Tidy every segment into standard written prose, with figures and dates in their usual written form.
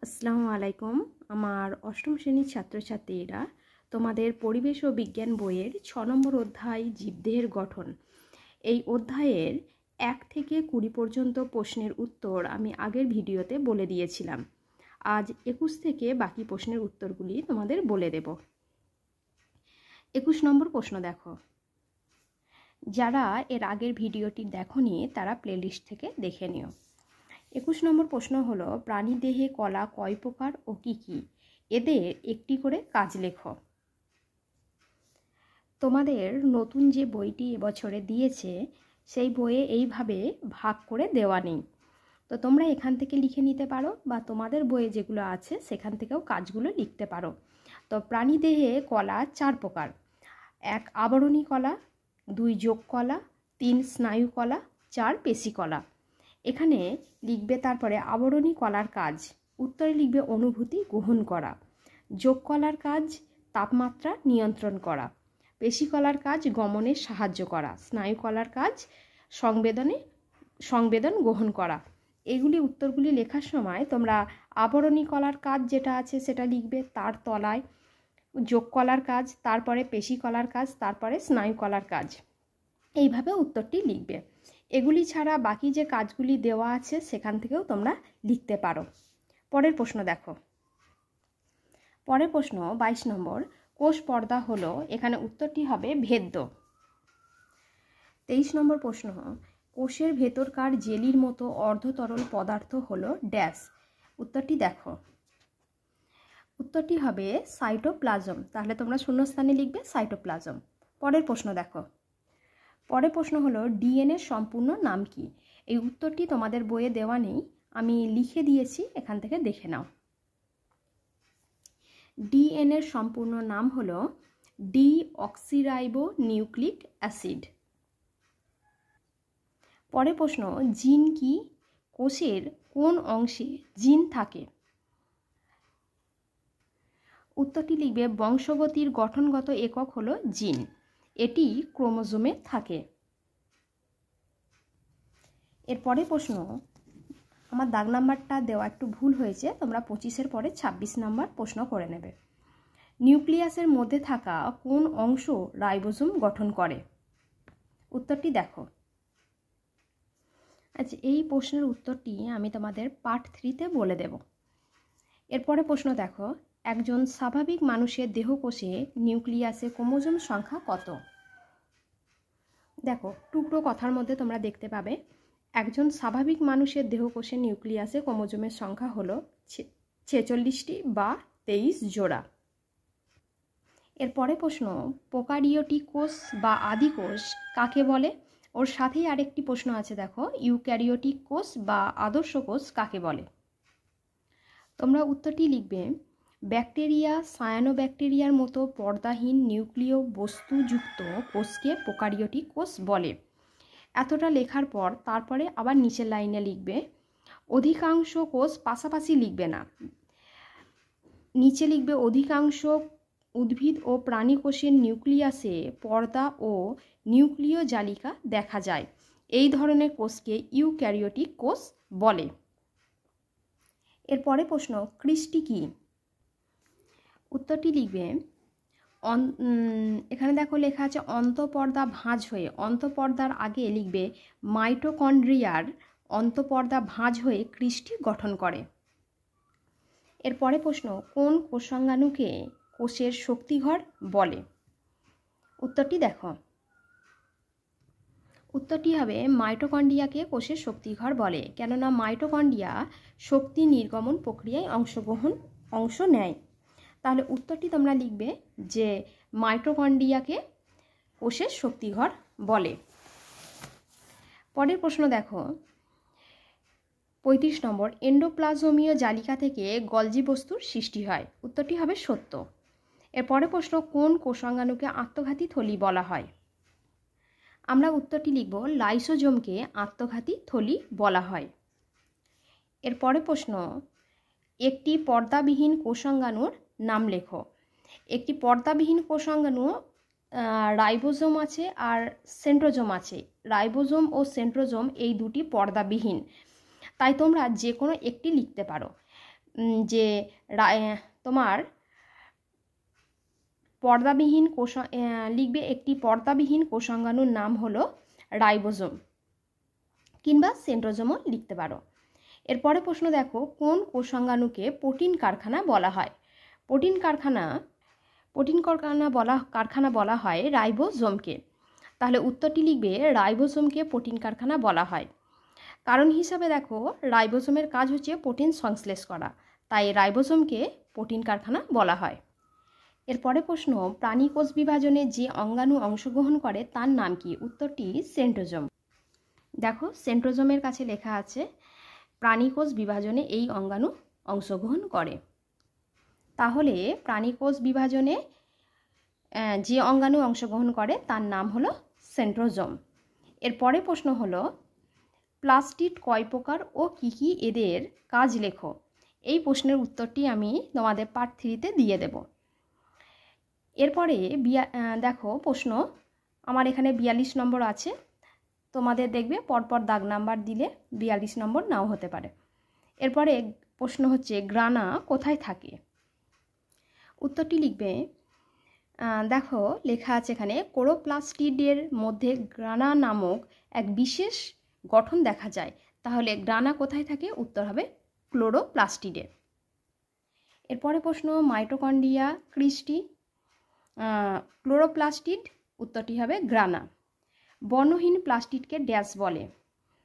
আসসালামু আলাইকুম। আমার অষ্টম শ্রেণীর ছাত্রছাত্রীরা তোমাদের পরিবেশ ও বিজ্ঞান বইয়ের 6 নম্বর অধ্যায় জীবদেহের গঠন, এই অধ্যায়ের 1 থেকে 20 পর্যন্ত প্রশ্নের উত্তর আমি আগের ভিডিওতে বলে দিয়েছিলাম। আজ 21 থেকে বাকি প্রশ্নের উত্তরগুলি তোমাদের বলে দেব। 21 নম্বর প্রশ্ন দেখো। যারা এর আগের ভিডিওটি দেখোনি তারা প্লেলিস্ট থেকে দেখে নিও। 21 নম্বর প্রশ্ন হলো, প্রাণীদেহে কলা কয় প্রকার ও কি কি? এদের একটি করে কাজ লেখো। তোমাদের নতুন যে বইটি এবছরে দিয়েছে সেই বইয়ে এইভাবে ভাগ করে দেওয়া নেই, তো তোমরা এখান থেকে লিখে নিতে পারো বা তোমাদের বইয়ে যেগুলো আছে সেখান থেকেও কাজগুলো লিখতে পারো। তো প্রাণীদেহে কলা 4 প্রকার। 1 আবরণী কলা, 2 যোগ কলা, 3 স্নায়ু কলা, 4 পেশি কলা। এখানে লিখবে তারপরে আবরণী কলার কাজ, উত্তরে লিখবে অনুভূতি গ্রহণ করা। যোগ কলার কাজ তাপমাত্রা নিয়ন্ত্রণ করা। পেশি কলার কাজ গমনে সাহায্য করা। স্নায়ু কলার কাজ সংবেদন গ্রহণ করা। এগুলি উত্তরগুলি লেখার সময় তোমরা আবরণী কলার কাজ যেটা আছে সেটা লিখবে, তার তলায় যোগ কলার কাজ, তারপরে পেশি কলার কাজ, তারপরে স্নায়ু কলার কাজ, এইভাবে উত্তরটি লিখবে। এগুলি ছাড়া বাকি যে কাজগুলি দেওয়া আছে সেখান থেকেও তোমরা লিখতে পারো। পরের প্রশ্ন দেখো। পরের প্রশ্ন 22 নম্বর, কোষ পর্দা হলো, এখানে উত্তরটি হবে ভেদ্য। 23 নম্বর প্রশ্ন, কোষের ভেতরকার জেলির মতো অর্ধতরল পদার্থ হলো ড্যাশ। উত্তরটি দেখো। উত্তরটি হবে সাইটোপ্লাজম। তাহলে তোমরা শূন্যস্থানে লিখবে সাইটোপ্লাজম। পরের প্রশ্ন দেখো। পরের প্রশ্ন হলো, ডিএনএর সম্পূর্ণ নাম কি? এই উত্তরটি তোমাদের বইয়ে দেওয়া নেই, আমি লিখে দিয়েছি, এখান থেকে দেখে নাও। ডিএনএর সম্পূর্ণ নাম হলো ডিঅক্সিরাইবো নিউক্লিক অ্যাসিড। পরের প্রশ্ন, জিন কি? কোষের কোন অংশে জিন থাকে? উত্তরটি লিখবে বংশগতির গঠনগত একক হলো জিন, এটি ক্রোমোজোমে থাকে। এরপরে প্রশ্ন, আমার দাগ নাম্বারটা দেওয়া একটু ভুল হয়েছে, তোমরা 25-এর পরে 26 নাম্বার প্রশ্ন করে নেবে। নিউক্লিয়াসের মধ্যে থাকা কোন অংশ রাইবোজোম গঠন করে? উত্তরটি দেখো। আচ্ছা, এই প্রশ্নের উত্তরটি আমি তোমাদের পার্ট 3-তে বলে দেব। এরপরে প্রশ্ন দেখো, একজন স্বাভাবিক মানুষের দেহকোষে নিউক্লিয়াসে ক্রোমোজোম সংখ্যা কত? দেখো, টুকরো কথার মধ্যে তোমরা দেখতে পাবে একজন স্বাভাবিক মানুষের দেহকোষে নিউক্লিয়াসে ক্রোমোজোমের সংখ্যা হলো 46টি বা 23 জোড়া। এরপরে প্রশ্ন, প্রোক্যারিওটিক কোষ বা আদি কোষ কাকে বলে? ওর সাথেই আরেকটি প্রশ্ন আছে, দেখো, ইউক্যারিওটিক কোষ বা আদর্শ কোষ কাকে বলে? তোমরা উত্তরটি লিখবে ব্যাকটেরিয়া সায়ানোব্যাকটেরিয়ার মতো পর্দাহীন নিউক্লিয় বস্তুযুক্ত কোষকে প্রোক্যারিওটিক কোষ বলে। এতটা লেখার পর তারপরে আবার নিচের লাইনে লিখবে অধিকাংশ কোষ, পাশাপাশি লিখবে না, নিচে লিখবে অধিকাংশ উদ্ভিদ ও প্রাণী কোষের নিউক্লিয়াসে পর্দা ও নিউক্লিয় জালিকা দেখা যায়। এই ধরনের কোষকে ইউক্যারিওটিক কোষ বলে। এরপরে প্রশ্ন, ক্রিস্টি কি? উত্তরটি লিখবে এখানে দেখো লেখা আছে অন্তঃপর্দা ভাঁজ হয়ে, অন্তঃপর্দার আগে লিখবে মাইটোকন্ড্রিয়ার অন্তঃপর্দা ভাঁজ হয়ে ক্রিস্টি গঠন করে। এরপরে প্রশ্ন, কোন কোষাঙ্গাণুকে কোষের শক্তিঘর বলে? উত্তরটি দেখো। উত্তরটি হবে মাইটোকন্ড্রিয়াকে কোষের শক্তিঘর বলে, কেননা মাইটোকন্ড্রিয়া শক্তি নির্গমন প্রক্রিয়ায় অংশ নেয়। তাহলে উত্তরটি তোমরা লিখবে যে মাইটোকন্ড্রিয়াকে কোষের শক্তিঘর বলে। পরের প্রশ্ন দেখো 35 নম্বর, এন্ডোপ্লাজমীয় জালিকা থেকে গলজি বস্তুর সৃষ্টি হয়। উত্তরটি হবে সত্য। এরপরে প্রশ্ন, কোন কোষাঙ্গাণুকে আত্মঘাতী থলি বলা হয়? আমরা উত্তরটি লিখব লাইসোজোমকে আত্মঘাতী থলি বলা হয়। এরপরে প্রশ্ন, একটি পর্দাবিহীন কোষাঙ্গাণুর নাম লেখো। একটি পর্দাবিহীন কোষাঙ্গাণু রাইবোজোম আছে আর সেন্ট্রোজোম আছে। রাইবোজোম ও সেন্ট্রোজোম এই দুটি পর্দাবিহীন, তাই তোমরা যে কোনো একটি লিখতে পারো। যে তোমার পর্দাবিহীন লিখবে একটি পর্দাবিহীন কোষাঙ্গাণুর নাম হলো রাইবোজোম কিংবা সেন্ট্রোজোমও লিখতে পারো। এরপরে প্রশ্ন দেখো, কোন কোষাঙ্গাণুকে প্রোটিন কারখানা বলা হয়? প্রোটিন কারখানা বলা হয় রাইবোজোমকে। তাহলে উত্তরটি লিখবে রাইবোজোমকে প্রোটিন কারখানা বলা হয়। কারণ হিসাবে দেখো, রাইবোজোমের কাজ হচ্ছে প্রোটিন সংশ্লেষ করা, তাই রাইবোজোমকে প্রোটিন কারখানা বলা হয়। এরপরে প্রশ্ন, প্রাণী কোষ বিভাজনে যে অঙ্গাণু অংশগ্রহণ করে তার নাম কি? উত্তরটি সেন্ট্রোজোম। দেখো, সেন্ট্রোজোমের কাছে লেখা আছে প্রাণী কোষ বিভাজনে এই অঙ্গাণু অংশগ্রহণ করে। তাহলে প্রাণী কোষ বিভাজনে যে অঙ্গাণু অংশগ্রহণ করে তার নাম হলো সেন্ট্রোজোম। এরপরে প্রশ্ন হলো, প্লাস্টিড কয় প্রকার ও কী কী, এদের কাজ লেখো। এই প্রশ্নের উত্তরটি আমি তোমাদের পার্ট 3-তে দিয়ে দেব। এরপরে দেখো প্রশ্ন, আমার এখানে 42 নম্বর আছে, তোমাদের দেখবে পরপর দাগ নাম্বার দিলে 42 নম্বর নাও হতে পারে। এরপরে প্রশ্ন হচ্ছে, গ্রানা কোথায় থাকে? উত্তরটি লিখবে, দেখো লেখা আছে এখানে, ক্লোরোপ্লাস্টিডের মধ্যে গ্রানা নামক এক বিশেষ গঠন দেখা যায়। তাহলে গ্রানা কোথায় থাকে? উত্তর হবে ক্লোরোপ্লাস্টিডে। এরপরে প্রশ্ন, মাইটোকন্ড্রিয়া ক্রিস্টি ক্লোরোপ্লাস্টিড, উত্তরটি হবে গ্রানা। বর্ণহীন প্লাস্টিডকে ড্যাশ বলে?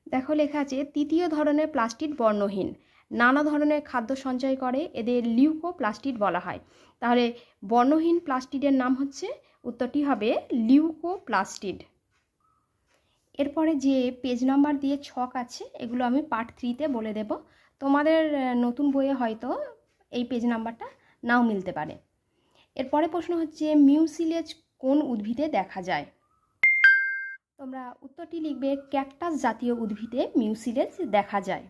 দেখো লেখা আছে, তৃতীয় ধরনের প্লাস্টিড বর্ণহীন, নানা ধরনের খাদ্য সঞ্চয় করে, এদের লিউকোপ্লাস্টিড বলা হয়। তাহলে বর্ণহীন প্লাস্টিডের নাম হচ্ছে, উত্তরটি হবে লিউকোপ্লাস্টিড। এরপরে যে পেজ নাম্বার দিয়ে ছক আছে, এগুলো আমি পার্ট 3-তে বলে দেব। তোমাদের নতুন বইয়ে হয়তো এই পেজ নাম্বারটা নাও মিলতে পারে। এরপরে প্রশ্ন হচ্ছে, মিউসিলেজ কোন উদ্ভিদে দেখা যায়? তোমরা উত্তরটি লিখবে, ক্যাকটাস জাতীয় উদ্ভিদে মিউসিলেজ দেখা যায়।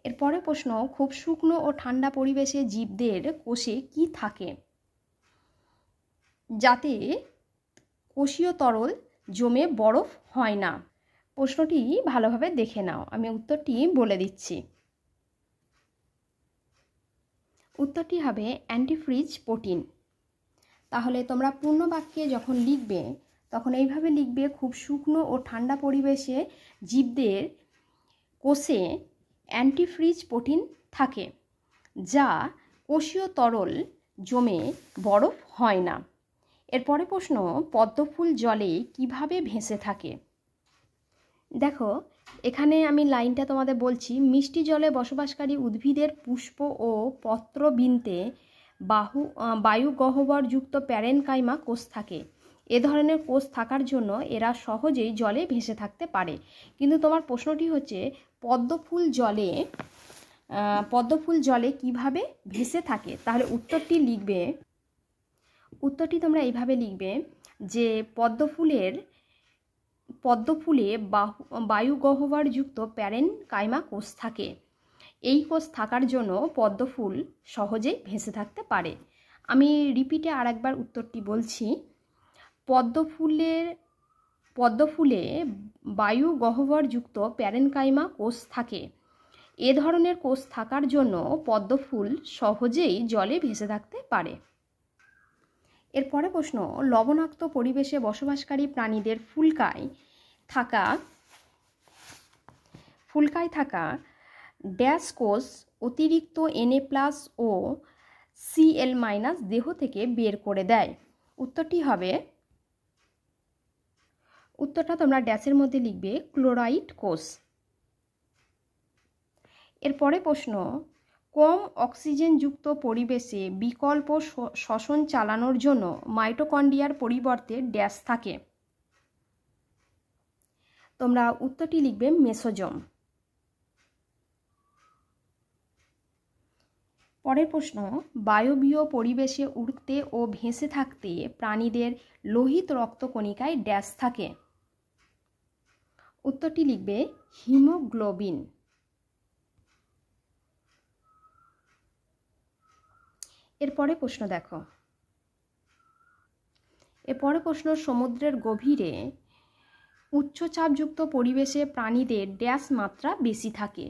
এরপরে প্রশ্ন, খুব শুকনো ও ঠান্ডা পরিবেশে জীবদের কোষে কি থাকে যাতে কোষীয় তরল জমে বরফ হয় না? প্রশ্নটি ভালোভাবে দেখে নাও, আমি উত্তরটি বলে দিচ্ছি। উত্তরটি হবে অ্যান্টিফ্রিজ প্রোটিন। তাহলে তোমরা পূর্ণ বাক্যে যখন লিখবে তখন এইভাবে লিখবে, খুব শুকনো ও ঠান্ডা পরিবেশে জীবদের কোষে অ্যান্টিফ্রিজ প্রোটিন থাকে যা কোষীয় তরল জমে বরফ হয় না। এরপরে প্রশ্ন, পদ্মফুল জলে কিভাবে ভেসে থাকে? দেখো এখানে আমি লাইনটা তোমাদের বলছি, মিষ্টি জলে বসবাসকারী উদ্ভিদের পুষ্প ও পত্রবৃন্তে বায়ুগহ্বরযুক্ত প্যারেনকাইমা কোষ থাকে। এ ধরনের কোষ থাকার জন্য এরা সহজেই জলে ভেসে থাকতে পারে। কিন্তু তোমার প্রশ্নটি হচ্ছে, পদ্মফুল জলে কিভাবে ভেসে থাকে? তাহলে উত্তরটি তোমরা এইভাবে লিখবে যে, পদ্মফুলে বায়ুগহ্বরযুক্ত প্যারেনকাইমা কোষ থাকে। এই কোষ থাকার জন্য পদ্মফুল সহজেই ভেসে থাকতে পারে। আমি রিপিটে আরেকবার উত্তরটি বলছি, পদ্মফুলে বায়ুগহ্বরযুক্ত প্যারেনকাইমা কোষ থাকে। এ ধরনের কোষ থাকার জন্য পদ্মফুল সহজেই জলে ভেসে থাকতে পারে। এরপরে প্রশ্ন, লবণাক্ত পরিবেশে বসবাসকারী প্রাণীদের ফুলকায় থাকা ড্যাশ কোষ অতিরিক্ত Na+ ও Cl- দেহ থেকে বের করে দেয়? উত্তরটা তোমরা ড্যাশের মধ্যে লিখবে ক্লোরাইড কোষ। এরপরে প্রশ্ন, কম অক্সিজেনযুক্ত পরিবেশে বিকল্প শ্বসন চালানোর জন্য মাইটোকন্ড্রিয়ার পরিবর্তে ড্যাশ থাকে? তোমরা উত্তরটি লিখবে মেসোজোম। পরের প্রশ্ন, বায়বীয় পরিবেশে উড়তে ও ভেসে থাকতে প্রাণীদের লোহিত রক্তকণিকায় ড্যাশ থাকে? উত্তরটি লিখবে হিমোগ্লোবিন। এরপরে প্রশ্ন দেখো, সমুদ্রের গভীরে উচ্চচাপযুক্ত পরিবেশে প্রাণীদের ড্যাশ মাত্রা বেশি থাকে?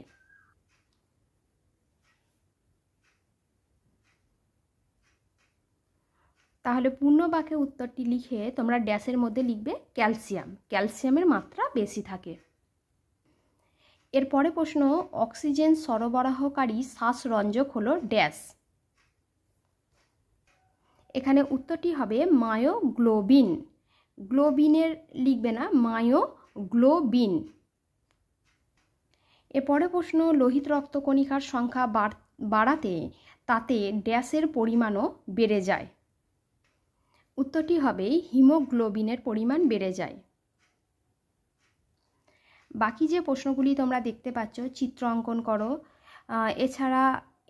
তাহলে পূর্ণ বাক্যে উত্তরটি লিখে তোমরা ড্যাশের মধ্যে লিখবে ক্যালসিয়াম। ক্যালসিয়ামের মাত্রা বেশি থাকে। এরপরে প্রশ্ন, অক্সিজেন সরবরাহকারী শ্বাসরঞ্জক হলো ড্যাশ। এখানে উত্তরটি হবে মায়োগ্লোবিন। গ্লোবিনের লিখবে না, মায়োগ্লোবিন। এরপরে প্রশ্ন, লোহিত রক্তকণিকার সংখ্যা বাড়াতে তাতে ড্যাশের পরিমাণও বেড়ে যায়। উত্তরটি হবে হিমোগ্লোবিনের পরিমাণ বেড়ে যায়। বাকি যে প্রশ্নগুলি তোমরা দেখতে পাচ্ছ চিত্র অঙ্কন করো। এছাড়া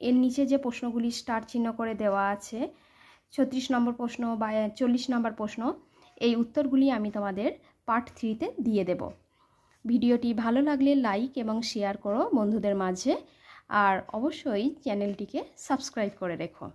এর নিচে যে প্রশ্নগুলি স্টার চিহ্ন করে দেওয়া আছে 36 নম্বর প্রশ্ন বা 40 নম্বর প্রশ্ন, এই উত্তরগুলি আমি তোমাদের পার্ট 3-তে দিয়ে দেব। ভিডিওটি ভালো লাগলে লাইক এবং শেয়ার করো বন্ধুদের মাঝে, আর অবশ্যই চ্যানেলটিকে সাবস্ক্রাইব করে রেখো।